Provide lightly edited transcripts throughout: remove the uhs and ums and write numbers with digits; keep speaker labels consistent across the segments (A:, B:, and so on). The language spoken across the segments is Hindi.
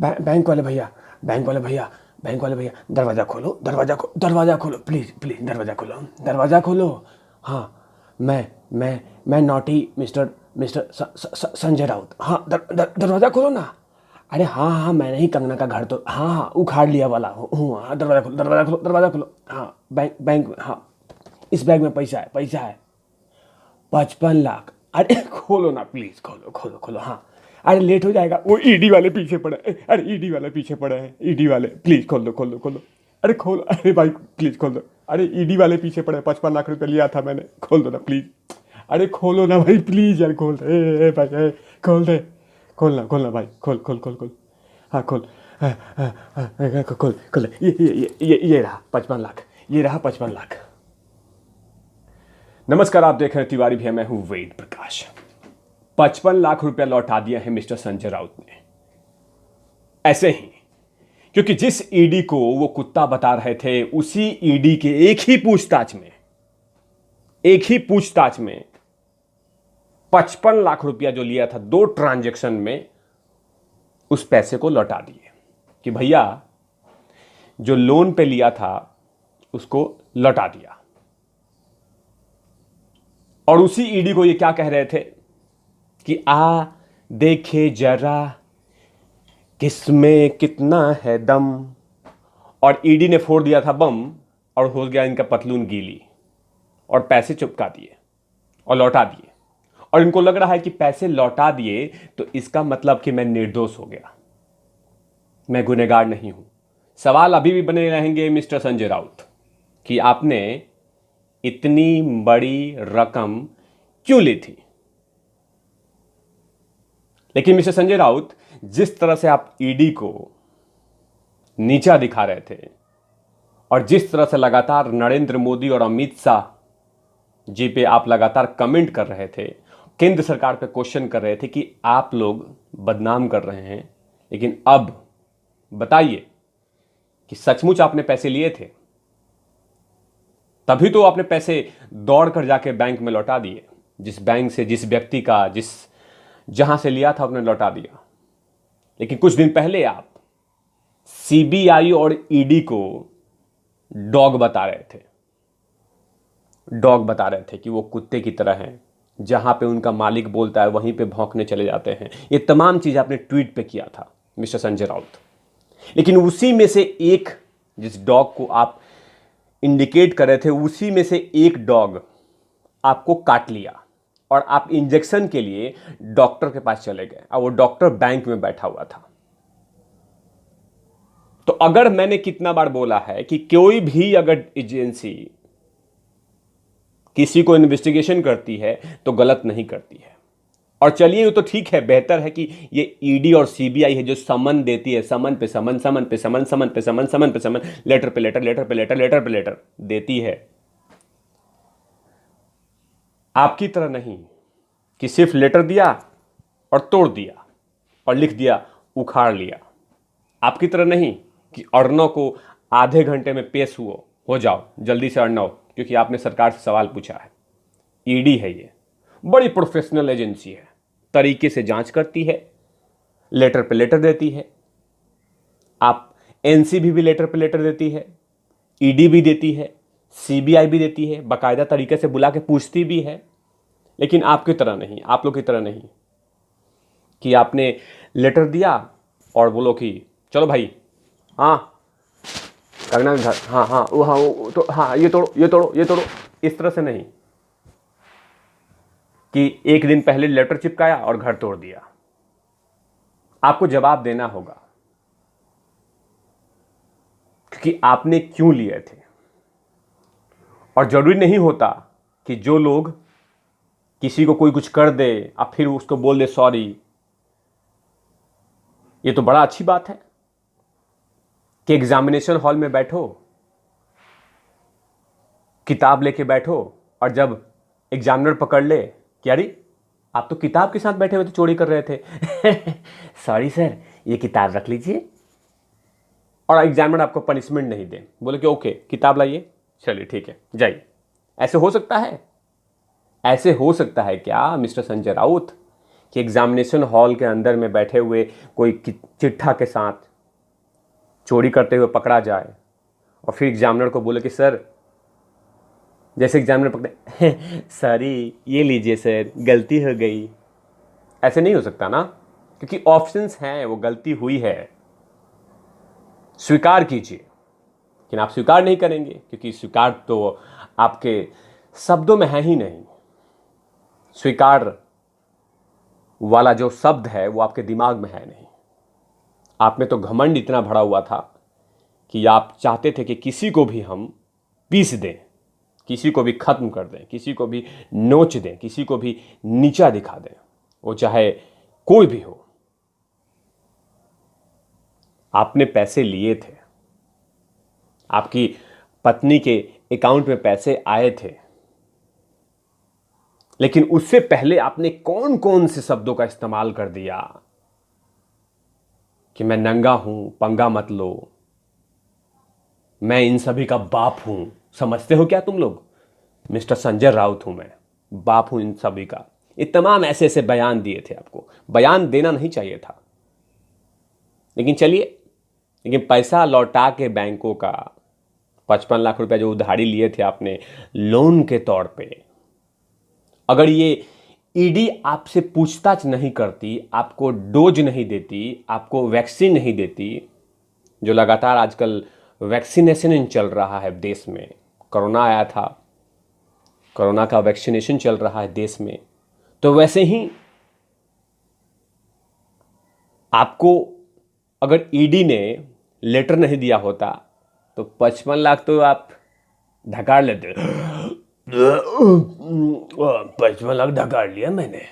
A: बैंक वाले भैया, बैंक वाले भैया, बैंक वाले भैया, दरवाज़ा खोलो, दरवाज़ा खोलो, प्लीज़ प्लीज़ दरवाज़ा खोलो, दरवाज़ा खोलो। हाँ, मैं naughty mister mister Sanjay Raut. हाँ, दरवाज़ा खोलो ना। अरे हाँ हाँ, मैंने ही कंगना का घर तो हाँ हाँ उखाड़ लिया वाला हूँ। हाँ, दरवाज़ा खोलो, दरवाज़ा खोलो, दरवाज़ा खोलो। हाँ, बैंक बैंक, हाँ, इस बैग में पैसा है, पैसा है 55 लाख। अरे खोलो ना प्लीज़, खोलो खोलो खोलो। हाँ, अरे लेट हो जाएगा, वो ईडी वाले पीछे पड़े हैं। अरे ईडी वाले पीछे पड़े हैं, ईडी वाले, प्लीज़ खोल दो खोल दो खोल दो। अरे खोलो, अरे भाई प्लीज़ खोल दो। अरे ईडी वाले पीछे पड़े हैं, 55 लाख रुपये लिया था मैंने, खोल दो ना प्लीज़। अरे खोलो ना भाई प्लीज़ यार, खोल दे भाई, खोल दे, खोलना भाई, खोल खोल खोल खोल। हाँ खोल, खोल खोल। ये रहा 55 लाख, ये रहा 55 लाख। नमस्कार, आप देख रहे हैं तिवारी भैया, मैं हूं वेद प्रकाश। 55 लाख रुपया लौटा दिया है मिस्टर संजय राउत ने, ऐसे ही, क्योंकि जिस ईडी को वो कुत्ता बता रहे थे, उसी ईडी के एक ही पूछताछ में 55 लाख रुपया जो लिया था 2 ट्रांजैक्शन में, उस पैसे को लौटा दिए कि भैया जो लोन पे लिया था उसको लौटा दिया। और उसी ईडी को ये क्या कह रहे थे कि आ देखे जरा किसमें कितना है दम। और ईडी ने फोड़ दिया था बम और हो गया इनका पतलून गीली, और पैसे चुपका दिए और लौटा दिए। और इनको लग रहा है कि पैसे लौटा दिए तो इसका मतलब कि मैं निर्दोष हो गया, मैं गुनहगार नहीं हूं। सवाल अभी भी बने रहेंगे मिस्टर संजय राउत कि आपने इतनी बड़ी रकम क्यों ली थी। लेकिन मिस्टर संजय राउत, जिस तरह से आप ईडी को नीचा दिखा रहे थे और जिस तरह से लगातार नरेंद्र मोदी और अमित शाह जी पे आप लगातार कमेंट कर रहे थे, केंद्र सरकार पे क्वेश्चन कर रहे थे कि आप लोग बदनाम कर रहे हैं, लेकिन अब बताइए कि सचमुच आपने पैसे लिए थे? तभी तो आपने पैसे दौड़ कर जाके बैंक में लौटा दिए। जिस बैंक से, जिस व्यक्ति का, जहां से लिया था, आपने लौटा दिया। लेकिन कुछ दिन पहले आप सीबीआई और ईडी को डॉग बता रहे थे कि वो कुत्ते की तरह हैं, जहां पे उनका मालिक बोलता है वहीं पे भौंकने चले जाते हैं। ये तमाम चीज आपने ट्वीट पे किया था मिस्टर संजय राउत। लेकिन उसी में से एक, जिस डॉग को आप इंडिकेट कर रहे थे, उसी में से एक डॉग आपको काट लिया और आप इंजेक्शन के लिए डॉक्टर के पास चले गए, और वो डॉक्टर बैंक में बैठा हुआ था। तो अगर मैंने कितना बार बोला है कि कोई भी अगर एजेंसी किसी को इन्वेस्टिगेशन करती है तो गलत नहीं करती है। और चलिए, वो तो ठीक है, बेहतर है कि ये ईडी और सीबीआई है जो समन देती है, समन पे समन, समन पे समन, समन पे समन, समन पे समन, लेटर पे लेटर, लेटर पे लेटर, लेटर पे लेटर देती है। आपकी तरह नहीं कि सिर्फ लेटर दिया और तोड़ दिया और लिख दिया उखाड़ लिया। आपकी तरह नहीं कि अर्नव को आधे घंटे में पेश हो जाओ जल्दी से अर्नव, क्योंकि आपने सरकार से सवाल पूछा है। ईडी है, ये बड़ी प्रोफेशनल एजेंसी है, तरीके से जांच करती है, लेटर पे लेटर देती है। आप एनसीबी भी लेटर पे लेटर देती है, ईडी भी देती है, सीबीआई भी देती है, बाकायदा तरीके से बुला के पूछती भी है। लेकिन आपकी तरह नहीं, आप लोग की तरह नहीं कि आपने लेटर दिया और बोलो कि चलो भाई, हाँ करना घर, हाँ हाँ वो तो हाँ, ये तोड़ो ये तोड़ो ये तोड़ो। इस तरह से नहीं कि एक दिन पहले लेटर चिपकाया और घर तोड़ दिया। आपको जवाब देना होगा कि आपने क्यों लिए थे। और जरूरी नहीं होता कि जो लोग किसी को कोई कुछ कर दे अब फिर उसको बोल दे सॉरी। ये तो बड़ा अच्छी बात है कि एग्जामिनेशन हॉल में बैठो, किताब लेके बैठो, और जब एग्जामिनर पकड़ ले कि अरे आप तो किताब के साथ बैठे हुए थे, चोरी कर रहे थे सॉरी सर, ये किताब रख लीजिए, और एग्जामिनर आपको पनिशमेंट नहीं दे, बोले कि ओके किताब लाइए, चलिए ठीक है जाइए। ऐसे हो सकता है? ऐसे हो सकता है क्या मिस्टर संजय राउत
B: कि एग्जामिनेशन हॉल के अंदर में बैठे हुए कोई चिट्ठा के साथ चोरी करते हुए पकड़ा जाए और फिर एग्जामिनर को बोले कि सर, जैसे एग्जामिनर पकड़े, सॉरी ये लीजिए सर, गलती हो गई। ऐसे नहीं हो सकता ना, क्योंकि ऑप्शंस हैं, वो गलती हुई है, स्वीकार कीजिए। लेकिन आप स्वीकार नहीं करेंगे, क्योंकि स्वीकार तो आपके शब्दों में है ही नहीं। स्वीकार वाला जो शब्द है वो आपके दिमाग में है नहीं। आप में तो घमंड इतना भरा हुआ था कि आप चाहते थे कि किसी को भी हम पीस दें, किसी को भी खत्म कर दें, किसी को भी नोच दें, किसी को भी नीचा दिखा दें, वो चाहे कोई भी हो। आपने पैसे लिए थे, आपकी पत्नी के अकाउंट में पैसे आए थे, लेकिन उससे पहले आपने कौन कौन से शब्दों का इस्तेमाल कर दिया कि मैं नंगा हूं, पंगा मत लो, मैं इन सभी का बाप हूं। समझते हो क्या तुम लोग? मिस्टर संजय राउत हूं मैं, बाप हूं इन सभी का। ये तमाम ऐसे ऐसे बयान दिए थे। आपको बयान देना नहीं चाहिए था, लेकिन चलिए, लेकिन पैसा लौटा के बैंकों का 55 लाख रुपया जो उधारी लिए थे आपने लोन के तौर पे, अगर ये ईडी आपसे पूछताछ नहीं करती, आपको डोज नहीं देती, आपको वैक्सीन नहीं देती, जो लगातार आजकल वैक्सीनेशन चल रहा है देश में, कोरोना आया था, कोरोना का वैक्सीनेशन चल रहा है देश में, तो वैसे ही आपको अगर ईडी ने लेटर नहीं दिया होता तो 55 लाख तो आप धकार लेते।
A: 55 लाख धकार लिया मैंने,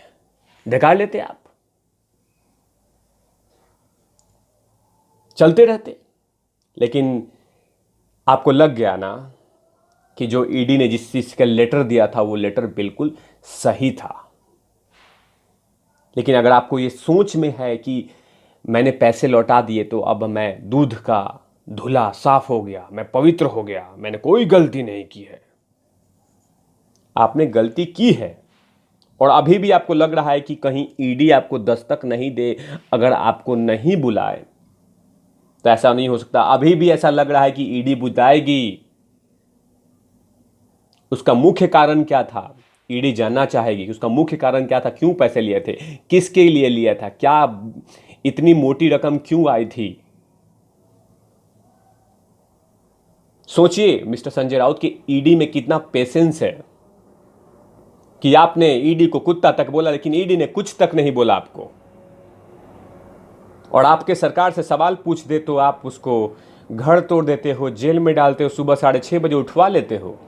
B: धकार लेते आप, चलते रहते। लेकिन आपको लग गया ना कि जो ईडी ने जिस चीज का लेटर दिया था वो लेटर बिल्कुल सही था। लेकिन अगर आपको ये सोच में है कि मैंने पैसे लौटा दिए तो अब मैं दूध का धुला साफ हो गया, मैं पवित्र हो गया, मैंने कोई गलती नहीं की है, आपने गलती की है। और अभी भी आपको लग रहा है कि कहीं ईडी आपको दस्तक नहीं दे, अगर आपको नहीं बुलाए, तो ऐसा नहीं हो सकता। अभी भी ऐसा लग रहा है कि ईडी बुलाएगी। उसका मुख्य कारण क्या था? ईडी जानना चाहेगी कि उसका मुख्य कारण क्या था, क्यों पैसे लिए थे, किसके लिए लिया था, क्या इतनी मोटी रकम क्यों आई थी। सोचिए मिस्टर संजय राउत कि ईडी में कितना पेशेंस है कि आपने ईडी को कुत्ता तक बोला, लेकिन ईडी ने कुछ तक नहीं बोला आपको। और आपके सरकार से सवाल पूछ दे तो आप उसको घर तोड़ देते हो, जेल में डालते हो, सुबह 6:30 बजे उठवा लेते हो,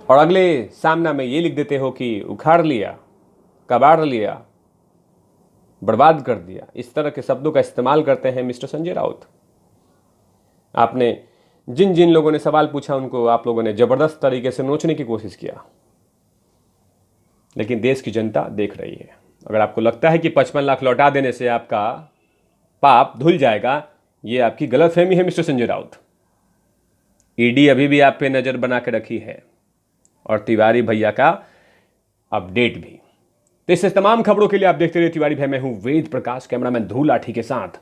B: और अगले सामना में ये लिख देते हो कि उखाड़ लिया, कबाड़ लिया, बर्बाद कर दिया। इस तरह के शब्दों का इस्तेमाल करते हैं मिस्टर संजय राउत। आपने जिन जिन लोगों ने सवाल पूछा उनको आप लोगों ने जबरदस्त तरीके से नोचने की कोशिश किया, लेकिन देश की जनता देख रही है। अगर आपको लगता है कि 55 लाख लौटा देने से आपका पाप धुल जाएगा, ये आपकी गलतफहमी है मिस्टर संजय राउत। ईडी अभी भी आप पे नजर बना के रखी है, और तिवारी भैया का अपडेट भी। तो इस तमाम खबरों के लिए आप देखते रहिए तिवारी भाई। मैं हूं वेद प्रकाश, कैमरामैन ध्रुव लाठी के साथ।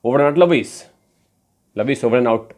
B: Over and out. Lavish over and out.